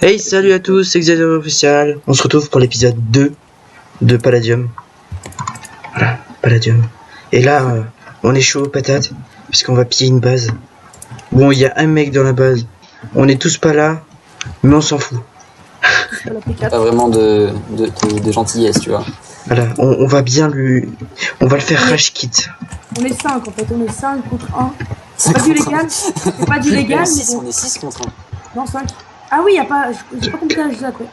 Hey, salut à tous, c'est Xavier Official. On se retrouve pour l'épisode 2 de Palladium. Voilà, Palladium. Et là, on est chaud aux patates, puisqu'on va piller une base. Bon, il y a un mec dans la base. On est tous pas là, mais on s'en fout. Pas vraiment de gentillesse, tu vois. Voilà, on va bien lui... On va le faire rage quit. On est 5 en fait, on est 5 contre 1. C'est pas du légal, c'est pas du légal, mais bon. On est 6 contre 1. Non, 5. Ah oui, y a pas. J'ai pas compris l'âge après.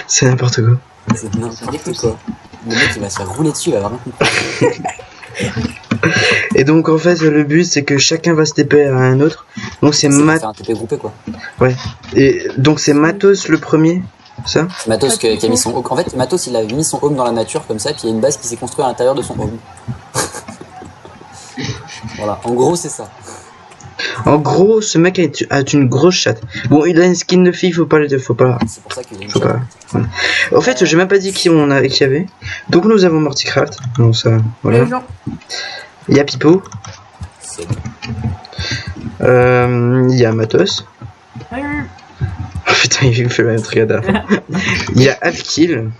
C'est n'importe quoi. C'est n'importe quoi. Le mec il va se faire rouler dessus, il va avoir rien compris. Et donc en fait le but c'est que chacun va se TP à un autre. Donc c'est faire un TP groupé quoi. Ouais. Et donc c'est Matos le premier. Ça Matos qui a mis son home. En fait Matos il a mis son home dans la nature comme ça, puis il y a une base qui s'est construite à l'intérieur de son home. Voilà, en gros c'est ça. En gros, ce mec a une grosse chatte. Bon, il a une skin de fille, faut pas. C'est pour ça qu'il a une chatte. Voilà. En fait, j'ai même pas dit qui y avait. Donc nous avons Morticraft. Bon, ça, voilà. Il y a Pipo. Il y a Matos. Oh, putain, il me fait le même truc à dernière fois. Il y a Avkill.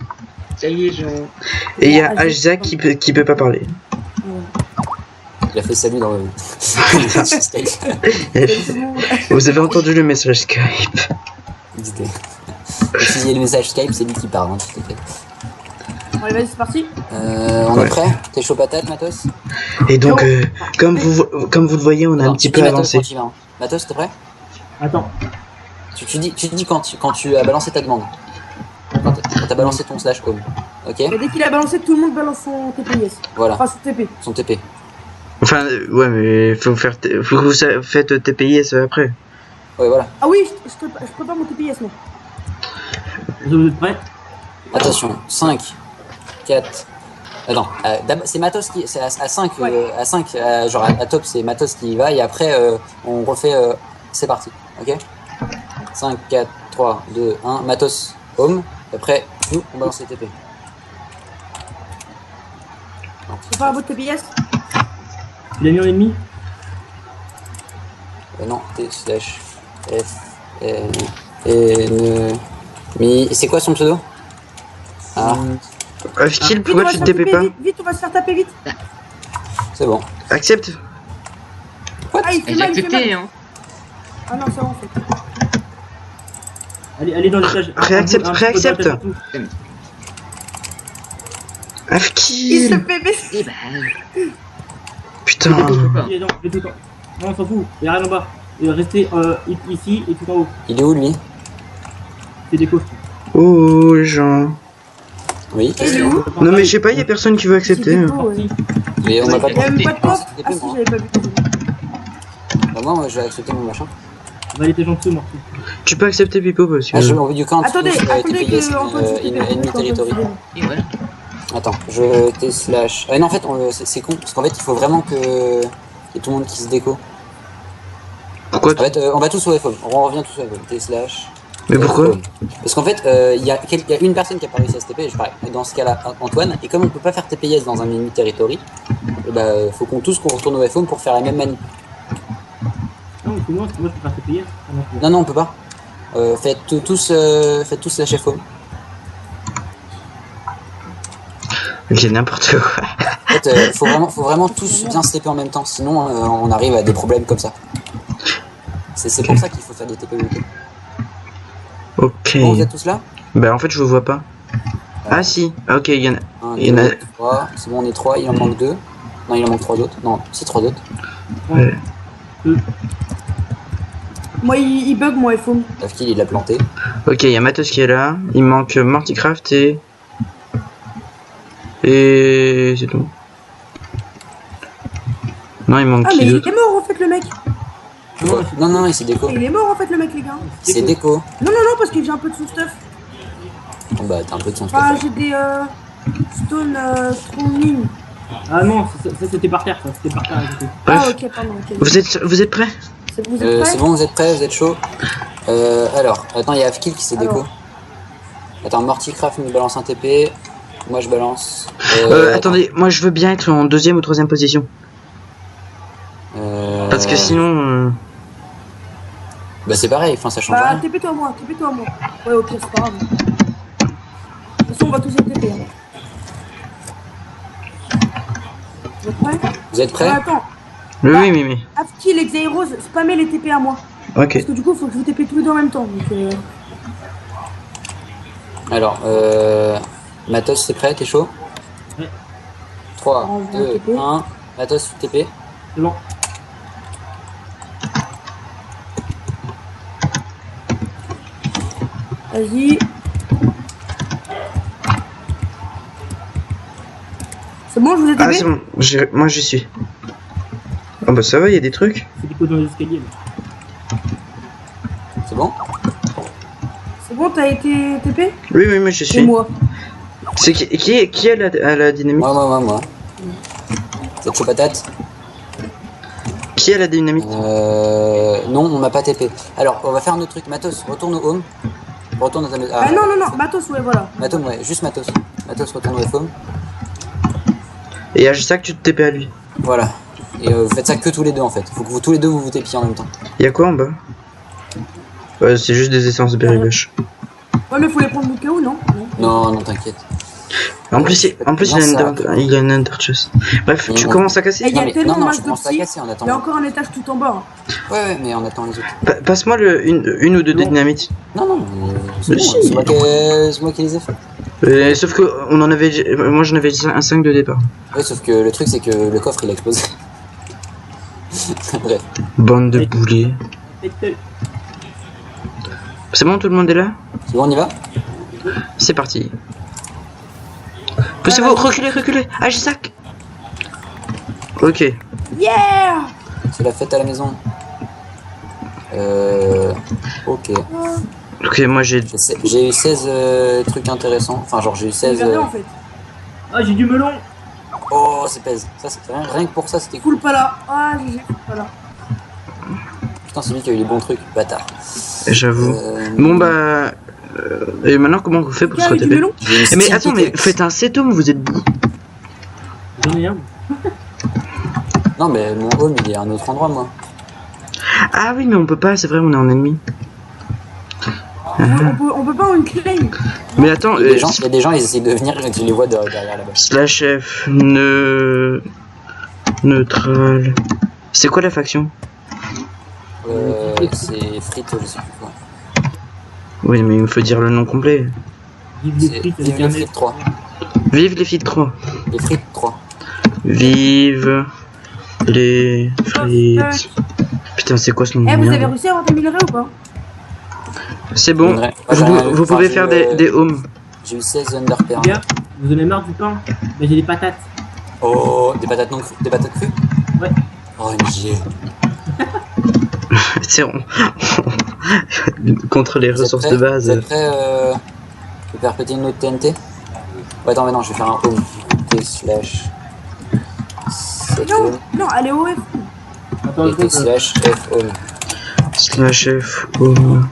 Ça y est, Et il y a Ajza qui peut pas parler. Il a fait salut dans le Skype. Vous avez entendu le message Skype. Si il y a le message Skype, c'est lui qui parle. Hein, Bon, allez, vas-y, c'est parti. On est prêt? T'es chaud patate, Matos? Et donc, comme vous le voyez, on a un petit peu avancé. Matos, t'es prêt? Attends. Tu dis quand tu as balancé ta demande. Quand t'as balancé ton slash home. Ok? Et dès qu'il a balancé, tout le monde balance son TPS. Voilà. Enfin, son TP. Son TP. Enfin, ouais, mais faut que vous faites TPIS après. Ouais, voilà. Ah oui, je prépare mon TPS, moi. Vous êtes prêts? Attention, 5, 4. Attends, c'est Matos qui. C'est à 5, ouais. À 5, genre à top, c'est Matos qui y va, et après, on refait. C'est parti, ok? 5, 4, 3, 2, 1. Matos, home. Après, nous, on balance les TP. Tu prépare votre TPS? Tu l'as mis en ennemi? Non, T slash F N mi. C'est quoi son pseudo? Ah. Avkill, pourquoi tu te TP pas? Vite, on va se faire taper vite. C'est bon. Accepte. Ah, il fait mal, il fait mal. Hein. Ah non, ça va en fait. Allez dans l'étage. Réaccepte. Il Avkill. se fait baisser. Putain. Il est dans tout le temps. Non, on s'en fout. Il y a rien en bas. Restez ici et tout en haut. Il est où lui? C'est des coffres. Oh, les gens. Oui. Il est où? Non, mais je sais pas, il y a personne qui veut accepter. Mais on m'a pas Il y a même pas de coffre. TP, Ah si, moi. j'avais pas vu. Bah, moi, je vais accepter mon machin. Va aller en dessous, Morty. Tu peux accepter Pipo parce que. Ah, je you can't Attendez, TPS que Antoine se in TP. enemy territory. Et voilà. Attends, je T slash. Ah non, en fait, c'est con, parce qu'en fait, il faut vraiment que. Il y ait tout le monde qui se déco. Pourquoi En fait, on va tous au F-home. On revient tous au F-home. T slash. Mais pourquoi? Parce qu'en fait, il y a une personne qui a pas réussi à se TP, je parie, dans ce cas-là, Antoine, et comme on peut pas faire TPS dans un enemy territory, bah, faut qu'on retourne au F-home pour faire la même manip. Non, mais moi je peux faire TPS. Non, on peut pas. Faites tous la chef home. Ok, n'importe quoi. En fait, faut vraiment tous bien se TP en même temps, sinon on arrive à des problèmes comme ça. C'est pour ça qu'il faut faire des TP. Ok. Bon, vous êtes tous là? Bah, en fait, je vous vois pas. Ah, si. Ah, ok, il y en a. 1, Il y en 2, a. 3, c'est bon, on est 3, il en manque 2. Non, il en manque 3 autres. Non, c'est 3 autres. Ouais. Moi, il bug, moi, il faut. Afkill, il l'a planté. Ok, il y a Matos qui est là. Il manque Morticraft et. Et. C'est tout. Non, il manque Ah, qui mais il d'autre? est mort en fait, le mec. Non, il s'est déco. Il est mort en fait, le mec, les gars. Il s'est déco. Non, parce que j'ai un peu de son stuff. Bon, bah, t'as un peu de son Enfin, stuff. j'ai des stone stronging. Ah non, ça c'était par terre, ça c'était par terre. Ah, ok, pardon. Ok. Vous êtes prêts? Vous êtes prêts? C'est bon, vous êtes prêts, vous êtes chaud. Alors, attends, il y a Afkill qui s'est déco. Attends, Morticraft nous balance un TP. Moi je balance. Attendez, moi je veux bien être en deuxième ou troisième position. Parce que sinon. Bah c'est pareil, enfin ça change Bah, rien. TP-toi à moi, TP-toi à moi. Ouais, ok, c'est pas grave. De toute façon, on va tous être TP. Hein. Vous êtes prêts? Vous êtes prêts? Attends, Oui. Afki, les Xairos, spammez les TP à moi. Ok. Parce que du coup, faut que je vous TP tous les deux en même temps. Donc, Alors, Matos, c'est prêt? T'es chaud? Ouais. 3, On va 2, TP. 1. Matos, TP. C'est bon. vas-y. C'est bon, je vous ai TP? Ah, c'est bon. Moi, j'y suis. Oh, bah, ça va, il y a des trucs. C'est du coup dans les escaliers. Là. C'est bon? C'est bon, t'as été TP? Oui, moi, j'y Et suis. moi. C'est qui a la dynamite? Moi. Vous êtes chaud patate? Qui a la dynamite? Non, on m'a pas TP. Alors, on va faire un autre truc. Matos, retourne au home. Retourne dans ta maison. Ah non, Matos, ouais, voilà. Matos, ouais, juste Matos. Matos, retourne au home. Et à ça que tu te TP à lui. Voilà. Et vous faites ça que tous les deux en fait. Faut que vous tous les deux vous TPiez en même temps. Y'a quoi en bas? Ouais, c'est juste des essences de berry-bush. Ouais, mais faut les prendre au cas où, non? Non, t'inquiète. En plus, il y a une ender chest. Bref, Mais tu bon. commences à casser. Et il y a tellement non, masse je de commence pas à psy. casser en Il y a attendant. encore un étage tout en bas. Hein. Ouais, mais on attend les autres. Passe-moi une ou deux Non. dynamites. Non, c'est Mais bon, si. c'est moi qui les ai fait. Sauf que moi j'en avais un 5 de départ. Ouais, sauf que le truc c'est que le coffre il a explosé. Bref. Bande de boulets. C'est bon, tout le monde est là? C'est bon, on y va? C'est parti. Poussez-vous, reculez. Ah, j'ai sac. Ok. Yeah! C'est la fête à la maison. Ok. Ok, moi j'ai. J'ai eu 16 trucs intéressants. Enfin, genre j'ai eu 16. Regardez en fait. Ah, j'ai du melon. Oh, c'est pèse. Ça, c'est rien que pour ça, c'était cool. Cool pas là. Ah, j'ai cool pas là. Putain, c'est lui qui a eu les bons trucs, bâtard. J'avoue. Bon bah. Et maintenant, comment vous faites pour se Avec du retaper? melon? Mais attends, mais faites un setome, vous êtes beaucoup. J'en ai un. Non, mais mon home il est à un autre endroit, moi. Ah oui, mais on peut pas, c'est vrai, on est en ennemi. On peut pas en une claim. Mais attends, Il y a des gens, ils essayent de venir, je les vois derrière là-bas. slash F, neutral. C'est quoi la faction? C'est frites, je sais plus quoi. Oui, mais il me faut dire le nom complet. Vive les C'est frites Vive avec les un frites 3. Vive les frites 3. Les frites 3. Vive les frites. Putain, c'est quoi ce nom Eh, de vous avez merde? réussi à avoir des minerais ou pas? C'est bon, Moi, j'ai rien eu. vous Enfin, pouvez j'ai faire eu, des homes. J'ai eu 16 underpairs. Les gars, vous en avez marre du pain? Ben j'ai des patates. Oh, des patates non crues? Des patates crues? Ouais. Oh, MJ. C'est contre les Vous êtes ressources prêts? de base. Vous êtes prêts je vais faire péter une autre TNT? Ouais, attends, mais non, je vais faire un home. T slash. Non, allez au F. Attends, Et T slash F home. Slash F home.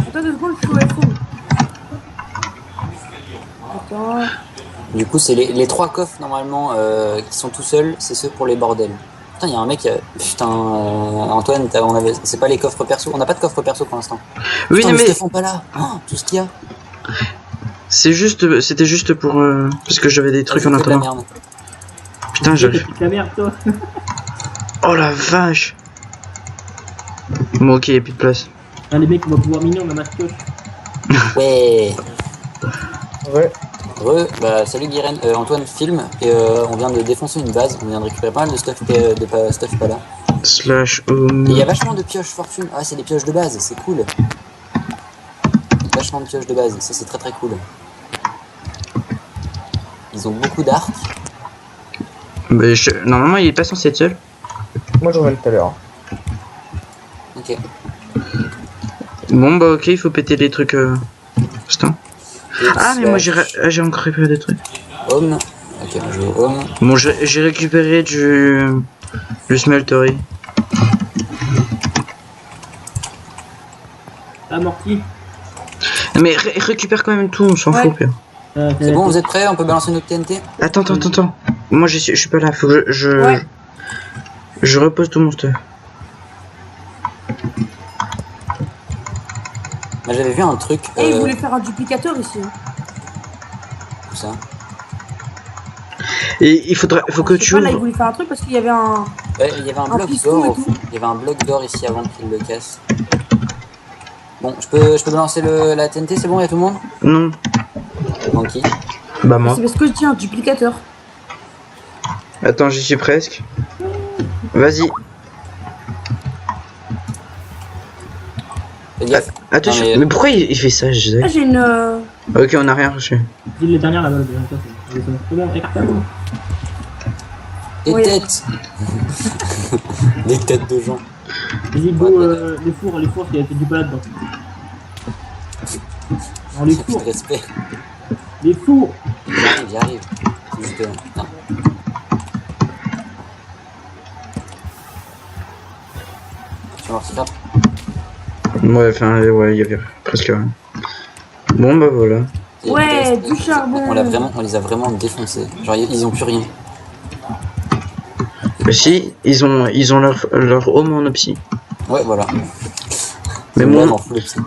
Attends 2 secondes, je suis au F. Attends. Du coup, c'est les 3 coffres normalement qui sont tout seuls, c'est ceux pour les bordels. Putain, il y a un mec qui a. Putain, Antoine, c'est pas les coffres perso. On n'a pas de coffre perso pour l'instant. Oui, Putain, non, mais Stéphane pas là. Oh, tout ce qu'il y a. c'était juste pour parce que j'avais des trucs en Vas-y, fais de la attendant. merde. Putain, j'arrive. La merde, toi. Oh la vache. Bon, ok, y a plus de place. Ah, les mecs, on va pouvoir miner, on a mastoche. Ouais. Ouais. Bah salut Guiren, Antoine filme et on vient de défoncer une base, on vient de récupérer pas mal de stuff stuff pas là. Slash Et il y home. a vachement de pioches fortune, ah c'est des pioches de base, c'est cool. Vachement de pioches de base, ça c'est très très cool. Ils ont beaucoup d'arcs. Mais normalement, il est pas censé être seul. Moi j'en ai tout à l'heure. Ok. Bon, bah ok, il faut péter les trucs. Putain. Et Ah, mais moi j'ai encore récupéré des trucs. Home. Ok, on joue au home. Bon, j'ai récupéré du smeltery. Amorti. Mais récupère quand même tout, on s'en Ouais. fout, pire. C'est bon, vous êtes prêts? On peut balancer notre TNT? Attends. Moi je suis pas là, faut que Ouais. je repose tout mon stuff. Moi j'avais vu un truc. Et ils voulaient faire un duplicateur ici. Tout ça. Et faut que Je sais tu pas, là, ils ouvres. voulaient faire un truc parce qu'il y avait un... Ouais, il y avait un bloc piston d'or. et Au tout. fond. Il y avait un bloc d'or ici avant qu'il le casse. Bon, je peux lancer la TNT, c'est bon, il y a tout le monde? Non. Banqui. Bah moi. C'est parce que je dis un duplicateur. Attends, j'y suis presque. Vas-y. Fais gaffe. Attention. Non, mais pourquoi il fait ça, je sais. Là, j'ai une... Ok, on a rien reçu. Dis les dernières là-bas. C'est bon, écarte-toi. Des Oui. têtes. Des têtes de gens. Vas-y, go, les fours, il y a du bas dedans. Non, les fours, Respect. les fours. J'arrive. C'est juste. Putain. Tu vas voir, c'est ça. Ouais, enfin, ouais, il y avait presque rien. Bon, bah voilà. Et Ouais, des- du charbon. On les a vraiment défoncés. Genre, ils ont plus rien. Mais si, ils ont leur home en opsie. Ouais, voilà. Mais C'est moi. vraiment fou, ça.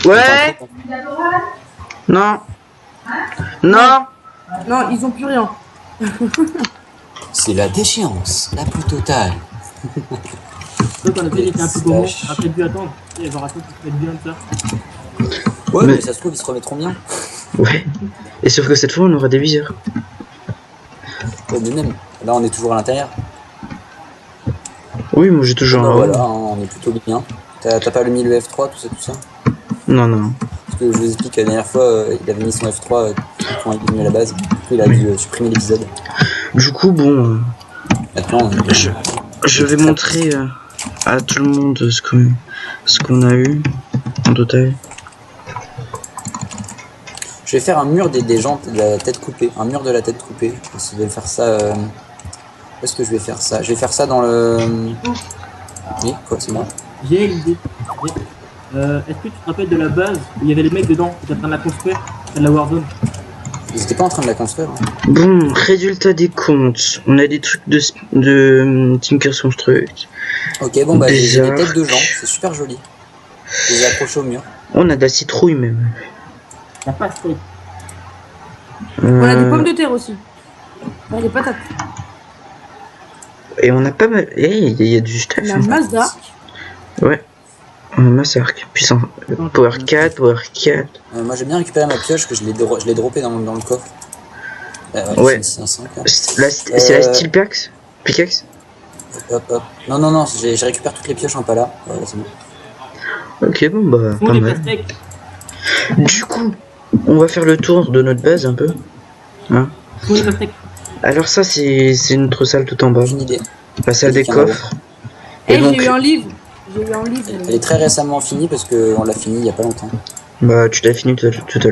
Ouais. Non. Non. Non, ils ont plus rien. C'est la déchéance la plus totale. Toi, t'en as fait, il était un peu gourmand. Slash. On a peut-être dû attendre. Et genre, attends, tu te mets bien de ça. Ouais, Mais- mais ça se trouve, ils se remettront bien. Ouais. Et sauf que cette fois, on aura des viseurs. Ouais, mais même. Là, on est toujours à l'intérieur. Oui, moi j'ai toujours Bah, un home. voilà, hein, on est plutôt bien. T'as pas mis le F3, tout ça? Non, non. Parce que je vous explique, la dernière fois, il avait mis son F3 quand il est venu à la base. Du coup, il a dû supprimer l'épisode. Du coup, bon, Maintenant, je vais montrer à tout le monde ce qu'on a eu en total. je vais faire un mur des gens de la tête coupée. Un mur de la tête coupée. Je vais faire ça. Où est-ce que je vais faire ça? Je vais faire ça dans le. Oui, quoi, c'est moi. J'ai une idée. Est-ce que tu te rappelles de la base où il y avait les mecs dedans qui étaient en train de la construire? C'est de la Warzone. Ils étaient pas en train de la construire. Hein. Bon, résultat des comptes. On a des trucs de Tinkers Construct. Ok, bon, bah, j'ai des Des têtes de arcs. gens. C'est super joli. Je les ai accrochés au mur. On a de la citrouille même. La pastèque. On a des pommes de terre aussi. Ouais, des patates. Et on a pas mal. Eh, il y a du stuff. La hein. Mazda. Ouais. On a Massark. Puissant. Power 4, Power 4. Moi, j'ai bien récupéré ma pioche que je l'ai droppé dans le coffre. Ouais. C'est un 5, là. C'est la Steel Pickaxe. Pickaxe. Hop, hop. Non, j'ai récupéré toutes les pioches en pala. Voilà, c'est bon. Ok, bon bah, Font pas des mal. pastèques. Du coup, on va faire le tour de notre base un peu. Hein. Font des pastèques. Alors ça, c'est notre salle tout en bas. Aucune idée. La salle des Quelqu'un coffres. Eh, Et donc, j'ai eu un livre. J'ai eu un livre. Elle est très récemment finie parce qu'on l'a finie il y a pas longtemps. bah, tu l'as fini tout à l'heure. Tout à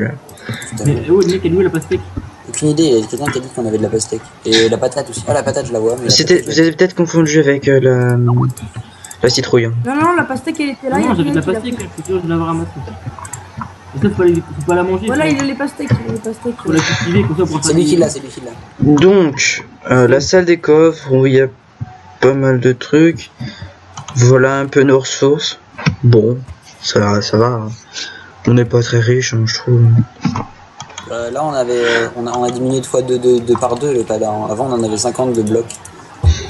Mais l'heure. oh, le mec, elle est où la pastèque? Aucune idée, il y a quelqu'un qui a dit qu'on avait de la pastèque. Et la patate aussi. Ah, la patate, je la vois. Mais la C'était, patate, vous avez peut-être confondu avec la citrouille. Hein. Non, la pastèque, elle était là. il y a Non, j'avais de la quelqu'un qui l'a pastèque, je suis sûr de l'avoir ramassée. Et ça, faut pas la manger. pris. Voilà, faut il a les pastèques. faut la cultiver comme ça pour C'est lui qui l'a, c'est lui qui l'a. Donc, la salle des coffres où il y a pas mal de trucs. Voilà un peu nos ressources. Bon, ça va. Hein. On n'est pas très riche, hein, je trouve. Là, on a diminué de fois 2 par 2 le pala. Hein. Avant, on en avait 50 de blocs.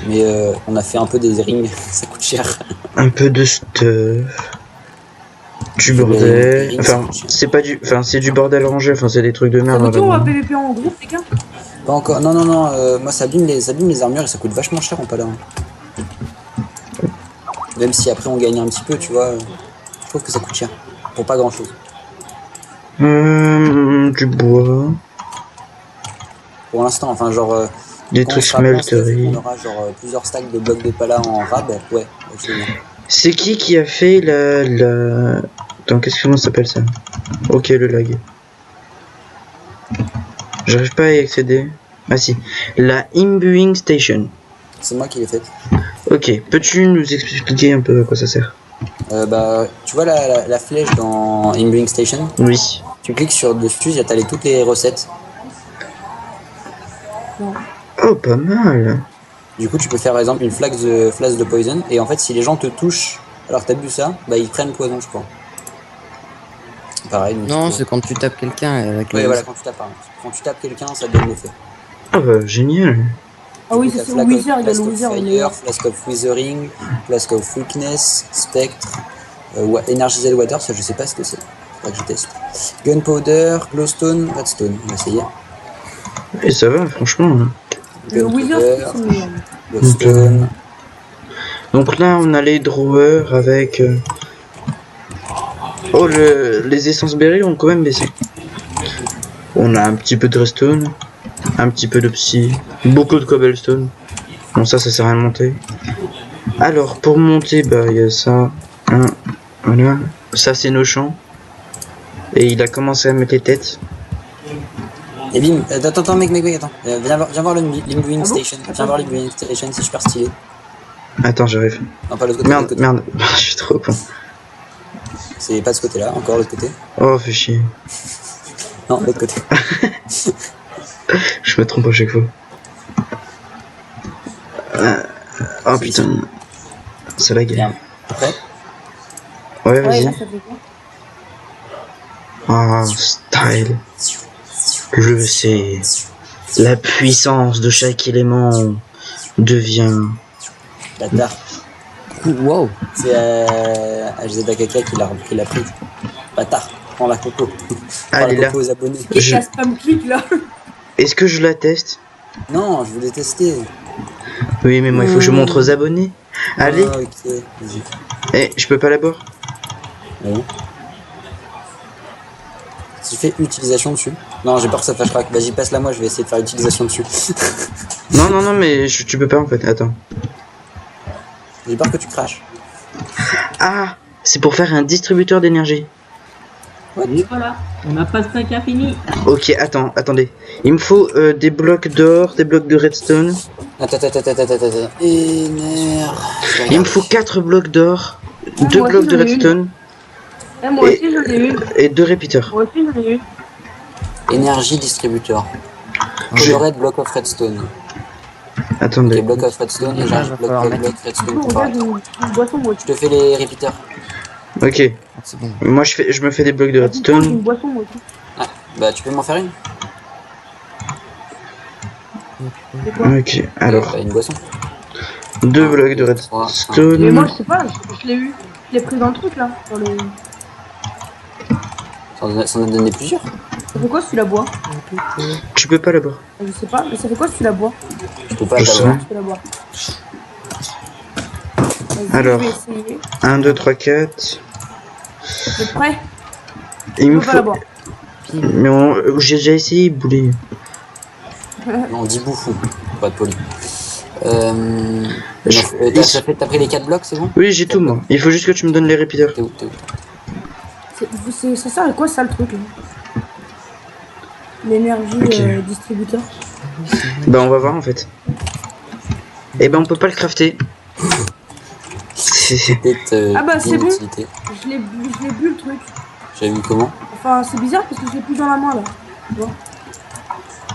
Mais on a fait un peu des rings, ça coûte cher. Un peu de stuff. Du bordel. Enfin, c'est pas du. Enfin, c'est du bordel rangé. Enfin, c'est des trucs de Ça merde. veut dire on va vraiment. PVP en groupe, les gars? Pas encore. Non, moi ça abîme les armures et ça coûte vachement cher en pala. Hein. Même si après on gagne un petit peu, tu vois. Je trouve que ça coûte cher. Pour pas grand chose. Du bois. Pour l'instant, enfin genre. Des quand trucs on sera plein, smelterie. on aura genre plusieurs stacks de blocs de pala en rab. Ouais, absolument. C'est qui a fait la... Attends, comment ça s'appelle ça? Ok, le lag. J'arrive pas à y accéder. Ah si. La Imbuing Station. C'est moi qui l'ai faite. Ok, peux-tu nous expliquer un peu à quoi ça sert? Bah, tu vois la flèche dans Imbuing Station? Oui. Tu cliques sur dessus, t'as toutes les recettes. Oh, pas mal. Du coup, tu peux faire par exemple une flash de poison. Et en fait, si les gens te touchent alors que t'as bu ça, bah ils prennent poison, je crois. pareil. donc Non, tu peux- c'est quand tu tapes quelqu'un avec Ouais, les... voilà, quand tu tapes, pardon. Quand tu tapes quelqu'un, ça te donne l'effet. Ah bah, génial. Ah oui, Donc, ça t'as c'est au Wither, il y a le Flask of Wither. Fire, Flask of Withering, Flask of Weakness, Spectre, Energized Water, ça je sais pas ce que c'est. Faudra que je teste. Gunpowder, Glowstone, Redstone. On va essayer. Et ça va, franchement. Hein. Le Wither, Gunpowder, c'est mieux. Glowstone. Donc là, on a les drawers avec... Oh, les essences berry ont quand même baissé. On a un petit peu de redstone, un petit peu de psy, beaucoup de cobblestone. Bon, ça sert à rien de monter. Alors, pour monter, bah, il y a ça. Voilà. Ça, c'est nos champs. Et il a commencé à mettre les têtes. Et bim, attends, mec, attends. Viens voir le Limbuing Ah bon Station. Viens voir le Limbuing Station, c'est super stylé. Attends, j'arrive. Non, pas l'autre côté. Merde, l'autre côté. merde. Je suis trop con. C'est pas de ce côté-là, encore l'autre côté. Oh, fais chier. Non, l'autre côté. Je me trompe à chaque fois. Oh putain. C'est la guerre. Bien. Après, Ouais, Ouais, vas-y. là, ça fait quoi? Ah, style. Je sais. La puissance de chaque élément devient... bâtard. Wow. C'est HZAKK qui l'a pris. Bâtard, prends la coco. Prends Allez, la là. coco aux abonnés. Et Je- la spam click là. Est-ce que je la teste? Non, je voulais tester. Oui, mais moi, il faut que je montre aux abonnés. Allez. Ah, ok, vas-y. Eh, je peux pas la boire? Bon. Tu fais utilisation dessus. Non, j'ai peur que ça fasse crack. Vas-y, passe-la moi, je vais essayer de faire utilisation dessus. Non, mais tu peux pas en fait. Attends. J'ai peur que tu craches. Ah, c'est pour faire un distributeur d'énergie. Et voilà, on a pas 5 infini. Ok, attendez. Il me faut des blocs d'or, des blocs de redstone. Attends. Il me faut 4 blocs d'or, Ouais, 2 moi blocs aussi, de j'en ai une. redstone Eh, moi aussi j'en ai une. et 2 repeaters. Moi aussi j'en ai une. Énergie distributeur. Je- J'aurai de block of redstone. Ok, Attendez. block of redstone et Ah, j'ai va block falloir redstone Oh, regarde, comparateur. une boisson moi Je te fais les repeaters. Ok. Ah, c'est bon. Moi, je me fais des blocs de J'ai redstone. une boisson moi aussi. Bah, tu peux m'en faire une? C'est quoi? Ok, alors. Bah, une boisson. 2 blocs de Mais moi redstone. je sais pas, je l'ai eu. Je l'ai pris dans le truc là. Dans le... Ça en a donné plusieurs. Ça fait quoi si tu la bois? Tu peux pas la boire. Je sais pas, mais ça fait quoi si tu la bois? Je peux pas Je sais. t'avoir. Tu peux la boire. Vas-y, Alors. je vais essayer. 1, 2, 3, 4. T'es prêt? Il Tu me peux pas faut. la boire. Mais j'ai déjà essayé, boulet. Non, dis bouffou. Pas de poli. Je- T'as pris les 4 blocs, c'est bon? Oui, j'ai tout moi. Il faut juste que tu me donnes les repeaters. T'es où? Ça sert à quoi ça le truc là? L'énergie Ok. distributeur. Bah, on va voir en fait. Eh ben, on peut pas le crafter. C'est- Peut-être Ah bah, c'est bon. d'inutilité. Je l'ai bu le truc. J'avais vu comment? Enfin, c'est bizarre parce que je l'ai plus dans la main là. Tu vois?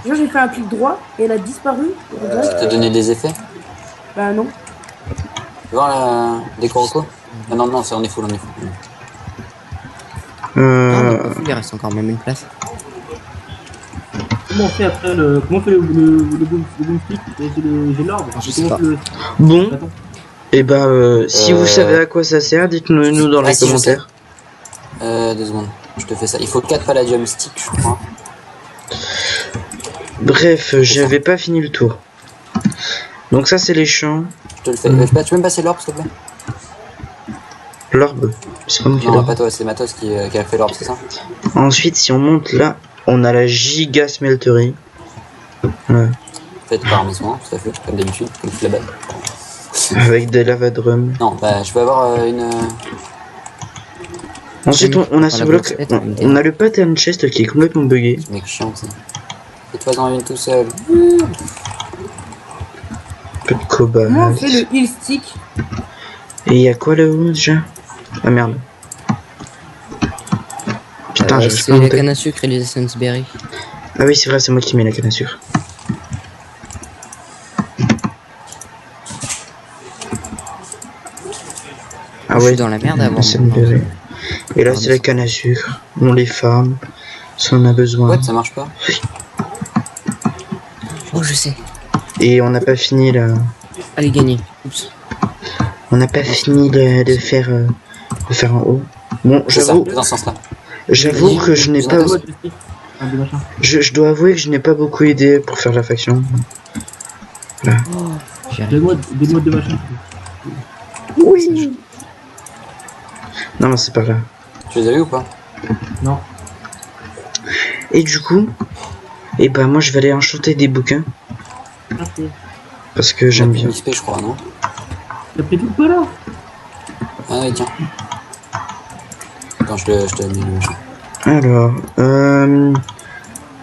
Genre, j'ai fait un clic droit et elle a disparu. Et regarde. Ça t'a donné des effets? Bah non. Tu vois la décor au Ah non, ça on est full. Ah, on est pas full, il reste encore même une place. Comment on fait après le. Comment on fait le boomstick? J'ai l'ordre. Je sais Comment pas. on fait le- Bon, Attends. et bah, si vous savez à quoi ça sert, dites-le nous dans Ah, les si, je commentaires. 2 secondes. Je te fais ça. Il faut 4 palladium sticks, je crois. Bref, j'avais pas fini le tour. Donc ça, c'est les champs. Je te le fais. Tu peux me passer l'orbe, s'il te plaît? L'orbe. C'est pas moi qui Non, l'ai. pas toi, c'est Matos qui a fait l'orbe, c'est ça? Ensuite, si on monte là, on a la giga smelterie. Ouais. Faites par mes soins, tout à fait, comme d'habitude, comme tu la bats. Avec des lavadrums. Non, bah, je peux avoir une. Ensuite, on a ce la bloc. box, On a le pattern chest qui est complètement bugué. Ce mec chiant, ça. Fais-toi-en une tout seul. Peu de cobalt. Comment on fait le heal stick? Et il y a quoi là-haut déjà? Ah merde. Putain, je c'est la canne à sucre et les essence berry. Ah oui, c'est vrai, c'est moi qui mets la canne à sucre. Ah Je ouais, suis dans la merde avant. ça me verrait. Et là, c'est la canne à sucre. On les farm si on a besoin. Ouais, ça marche pas. Oh, je sais. Et on n'a pas fini là. Allez, gagner. Oups. On n'a pas fini de faire en haut. Bon, C'est ça, j'avoue, dans ce sens-là. j'avoue que je n'ai pas. Deux modes de stick. Un des machins. Je dois avouer que je n'ai pas beaucoup aidé pour faire la faction. J'y Deux arrive. modes de machin. Oui. Non, mais c'est pas là. Tu les as vus ou pas? Non. Et du coup, et ben moi je vais aller enchanter des bouquins Ok. parce que j'aime bien. XP, je crois, non? T'as pris tout pas là? Ah oui, tiens. Attends, je te donne le machin. Alors,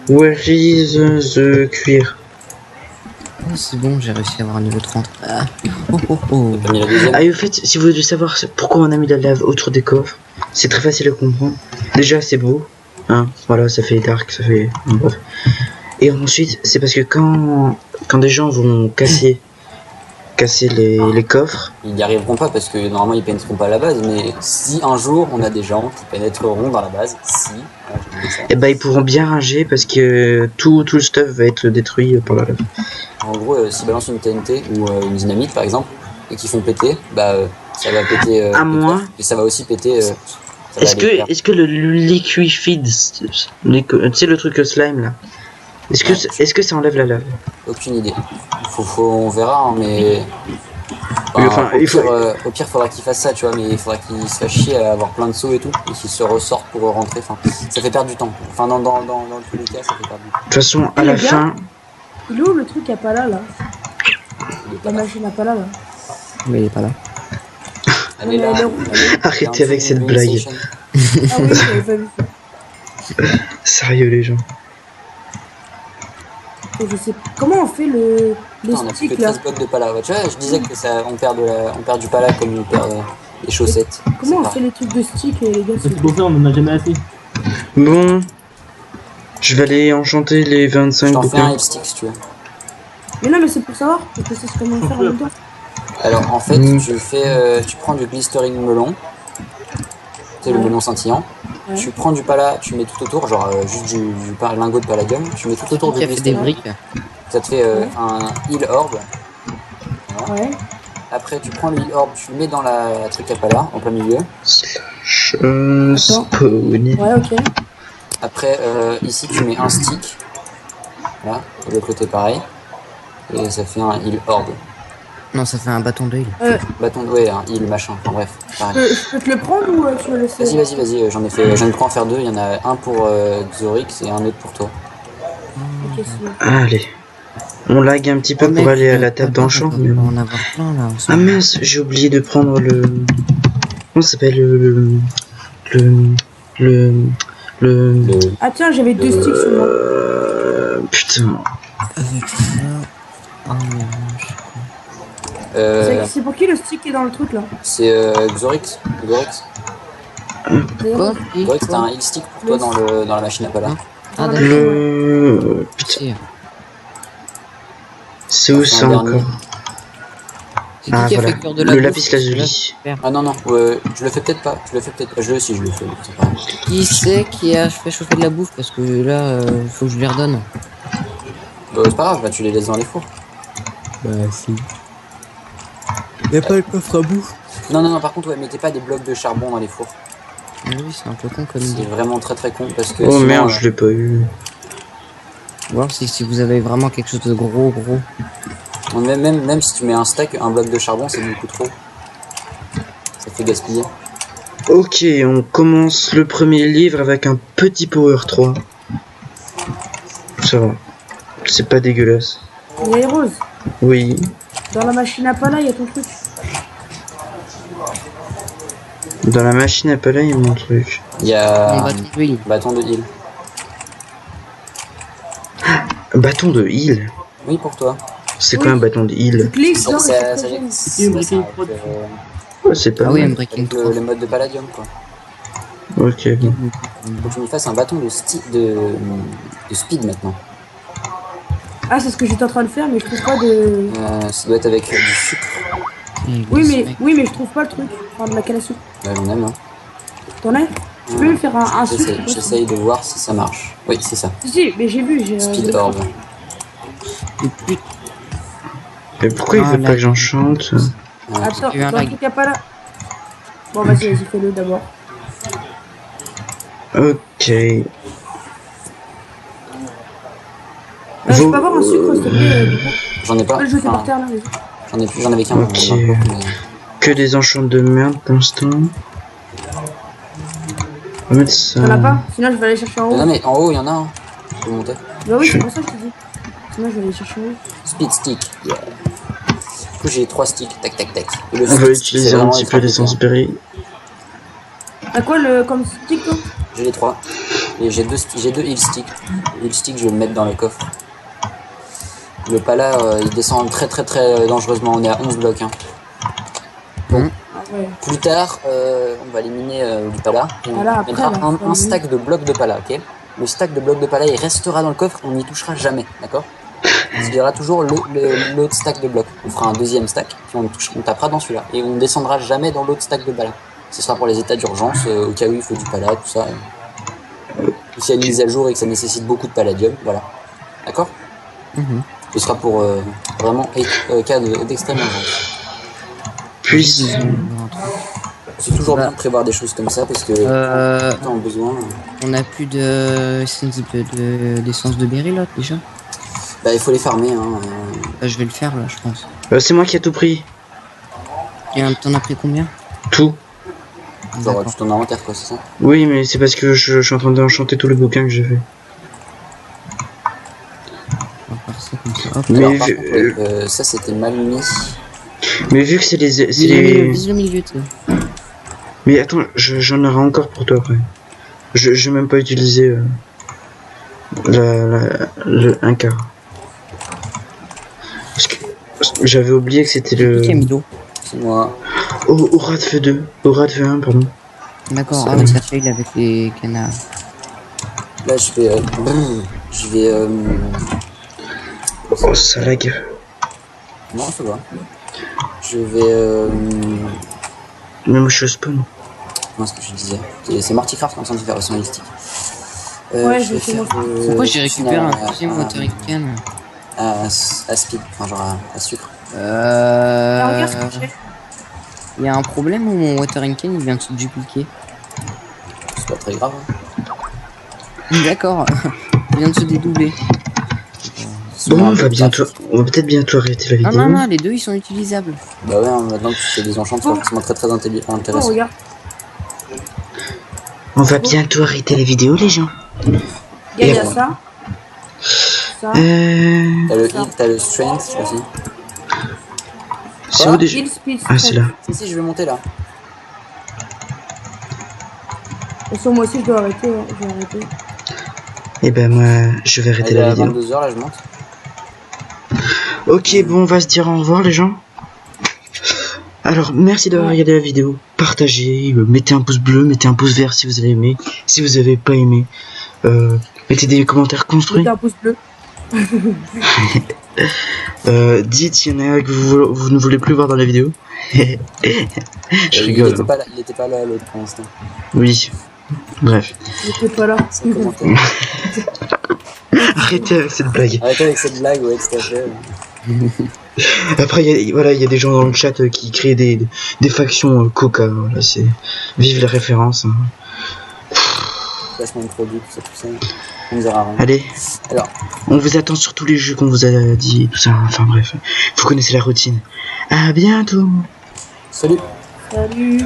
where is the cuir? Oh, c'est bon, j'ai réussi à avoir un niveau 30. Ah. Oh, oh, oh. T'as mis la deuxième? Ah, et au fait, si vous voulez savoir pourquoi on a mis la lave autour des coffres, c'est très facile à comprendre. Déjà, c'est beau, hein, voilà, ça fait dark, ça fait. Bref. Et ensuite, c'est parce que quand des gens vont casser les coffres, Ils n'y arriveront pas parce que normalement ils pénétreront pas à la base, mais si un jour on a des gens qui pénétreront dans la base, si, voilà, je vous dis ça. et ben ils pourront bien ranger parce que tout le stuff va être détruit par la lave. En gros, s'ils balancent une TNT ou une dynamite par exemple, et qu'ils font péter, bah ça va péter À les moins- coffres, et ça va aussi péter. Ça va Est-ce aller faire- que le liquifid, tu sais le truc slime là, est-ce que ça enlève la lave? Aucune idée. On verra, hein, mais. Oui, enfin, il faut- au pire, faudra qu'il fasse ça, tu vois, mais il faudra qu'il se fasse chier à avoir plein de sauts et tout, et qu'il se ressorte pour rentrer. Enfin, ça fait perdre du temps. Enfin, dans tous les cas, ça fait perdre du temps. De toute façon, à Et la les gars, fin, Il est où le truc à pas là? Il est pas La là. machine à pas là. Mais il est pas là. Elle est là. Elle est où? arrêtez avec cette Une blague. station. Ah oui, j'avais pas vu ça. Sérieux les gens. Et je sais comment on fait les Putain, on a plus que sticks là. 13 blocs de pala. Ouais, tu vois, je disais que ça, on perd du pala comme on perd les chaussettes. Comment on C'est fait les trucs de stick les gars? C'est pour ça on en a jamais assez. Bon, je vais aller enchanter les Je 25 t'en fais un bouquins. lipstick si tu veux. Mais non mais c'est pour savoir, parce que c'est ce qu'on va faire en même temps. Alors en fait, Mm. tu prends du glistering melon, c'est le Ouais. melon scintillant. Ouais. Tu prends du pala, tu mets tout autour, genre juste du lingot de palladium. Tu mets tout autour Qui du a fait des glistering. briques. Ça te fait un heal orb. Voilà. Ouais. Après, tu prends le heal orb, tu le mets dans la truc à pala, en plein milieu. Slash Attends. spawn. Ouais, ok. Après, ici, tu mets un stick. Là, de l'autre côté, pareil. Et ça fait un heal orb. Non, ça fait un bâton d'œil. Bâton de ouais, un heal machin. Enfin bref, pareil. Je peux te le prendre ou tu veux le laisser? Vas-y, j'en ai pris en faire deux. Il y en a un pour Xorix et un autre pour toi. Ok, c'est bon. Allez. On lag un petit peu Oh, pour mec, aller à la table d'enchant. On va en avoir plein là. en ce Ah moment. mince, j'ai oublié de prendre le... Comment ça s'appelle Le... Ah tiens, j'avais deux sticks sur moi. Putain. Avec ça. Oh, mélange. C'est pour qui le stick qui est dans le truc là? C'est Xorix. Xorix. Quoi Xorix, t'as un heal stick pour toi dans la machine à pala. Ah, d'accord. Putain, Si. c'est où ça un dernier. encore? C'est qui Ah qui a voilà, fait cure de la le bouffe lapis lazuli. Ah non, je le fais peut-être pas. Je le fais. C'est pas grave. Qui c'est qui a fait chauffer de la bouffe? Parce que là, faut que je lui redonne. C'est pas grave, bah, tu les laisses dans les fours. Bah, si. Y'a pas le coffre à bouffe? Non, par contre, ouais, mettez pas des blocs de charbon dans les fours. Ah oui, c'est un peu con comme C'est idée. vraiment très con parce que. Oh sinon, merde, je l'ai pas eu. Ou alors, si vous avez vraiment quelque chose de gros. même si tu mets un stack, un bloc de charbon, c'est beaucoup trop. Ça fait gaspiller. Ok, on commence le premier livre avec un petit Power 3. Ça va. C'est pas dégueulasse. Il y a les roses. Oui. Dans la machine à pas là, il y a ton truc. Dans la machine à palais, il y a mon truc. Il y Mon a bâton d'huile. bâton de heal. Un bâton de heal. Oui, pour toi. C'est quoi un bâton de heal? Tu cliques dedans et Ça- ça te ça- régène. c'est ça, Breaking avec, Prod. Ouais, c'est pas Ah oui, un mal. breaking avec 3. le mode de palladium, quoi. Ok, bon. Faut que tu me fasses un bâton de speed maintenant. Ah, c'est ce que j'étais en train de faire, mais je trouve pas de. Ça doit être avec du sucre. Oui, mais je trouve pas le truc. Enfin, de la canne à sucre. Ouais, on aime, hein. T'en es? Tu peux me faire un sucre? J'essaye de voir si ça marche. Oui, c'est ça. Si, mais j'ai vu, j'ai... Speed orb. Et puis, Mais pourquoi il Ah, veut là. pas que j'enchante? Attends, Tu veux un dans lag? le pas là. Bon, vas-y, fais-le d'abord. Ok. Je Vous- peux avoir un sucre, s'il te plaît, du coup. J'en ai Tu pas. peux le jeter Enfin, par terre, là, vas-y. j'en avais qu'un. Ok. mais- Que des enchantes de merde pour l'instant. On va mettre ça. T'en as pas? Sinon, je vais aller chercher en haut. Non, mais en haut, il y en a un. Je peux monter. Bah oui, c'est pour ça que je te dis. Sinon, je vais aller chercher en haut. Speed stick. Yeah. Du coup, j'ai 3 sticks. Tac, tac, tac. Et le On va speed stick, utiliser c'est un vraiment petit peu les d'essence berry. T'as quoi comme stick, toi? J'ai les 3. Et j'ai deux heal sticks. Le heal stick, je vais le mettre dans le coffre. Le pala, il descend très dangereusement. On est à 11 blocs. Hein. Ah ouais. Plus tard, on va éliminer du pala. Et on Voilà, après, mettra là, un faut stack de blocs de pala, ok? Le stack de blocs de pala, il restera dans le coffre, on n'y touchera jamais, d'accord? Il y aura toujours l'autre stack de blocs. On fera un deuxième stack, puis on tapera dans celui-là. Et on descendra jamais dans l'autre stack de pala. Ce sera pour les états d'urgence, au cas où il faut du pala, tout ça. S'il y a une mise à jour et que ça nécessite beaucoup de palladium, voilà. D'accord? Mhm. Ce sera pour vraiment cas d'extrême urgence. Puis, C'est toujours Bah. bien de prévoir des choses comme ça parce que quand on a besoin. On a plus d'essence de berry là déjà. Bah, il faut les farmer. Hein. Bah, je vais le faire là, je pense. c'est moi qui ai tout pris. Et t'en as pris combien? Tout. Genre, D'accord. tu t'en inventaire, quoi, c'est ça? Oui, mais c'est parce que je suis en train d'enchanter tous les bouquins que j'ai fait. On va faire ça comme ça. Hop. Mais Alors, par vu- contre, ça c'était mal mis. Mais vu que c'est les... Vise le milieu, tu sais. Mais attends, j'en aurai encore pour toi après. Je vais même pas utiliser le 1 quart. Parce que j'avais oublié que c'était le... Qui a mis l'eau? C'est moi. Au rat de feu 2. Au rat de feu 1, pardon. D'accord, Ça ah mais ça fail avec les canards. Là, je vais. Je vais. Oh, ça lag. Non, ça va. Je vais. Même je suis au spawn. Non, ce que je disais. C'est Morticraft qui est en train de faire son listique. Ouais, je vais je sais, faire. Pourquoi j'ai récupéré un deuxième watering can? À speed, enfin, genre à sucre. Ah, regarde ce que j'ai. Il y a un problème où mon watering can il vient de se dupliquer. C'est pas très grave. Hein. D'accord, il vient de se dédoubler. Bon, on va peut-être bientôt arrêter la Non, vidéo. non, non, les deux ils sont utilisables. Bah ouais, hein, maintenant que tu fais des enchants, c'est pas forcément très Oh, intéressant. regarde. On va bientôt arrêter la vidéo, les gens. Il y a Et ça. Ça. T'as le heal, t'as le strength aussi. C'est où déjà? Heal, speed, Ah, c'est là. Si, je vais monter là. De toute façon, moi aussi, je dois arrêter. Hein. Je vais arrêter. Et ben moi, je vais arrêter Elle est la à vidéo. 22h là, je monte. Ok, bon, on va se dire au revoir, les gens. Alors, merci d'avoir regardé la vidéo. Partagez, mettez un pouce bleu, mettez un pouce vert si vous avez aimé. Si vous avez pas aimé, mettez des commentaires construits. Mettez un pouce bleu. Dites s'il y en a un que vous ne voulez plus voir dans la vidéo. Je Il rigole. était pas là l'autre pour l'instant. Oui. Bref. J'étais pas là. Sans commentaire. Arrêtez avec cette blague. Arrêtez avec cette blague, ouais, tout à fait. Après, il y a des gens dans le chat qui créent des factions coca. Voilà, c'est... Vive les références. Hein. Placement de produit, tout ça. On ne dira rien. Allez, Alors, on vous attend sur tous les jeux qu'on vous a dit, tout ça. Enfin bref, vous connaissez la routine. À bientôt. salut! Salut.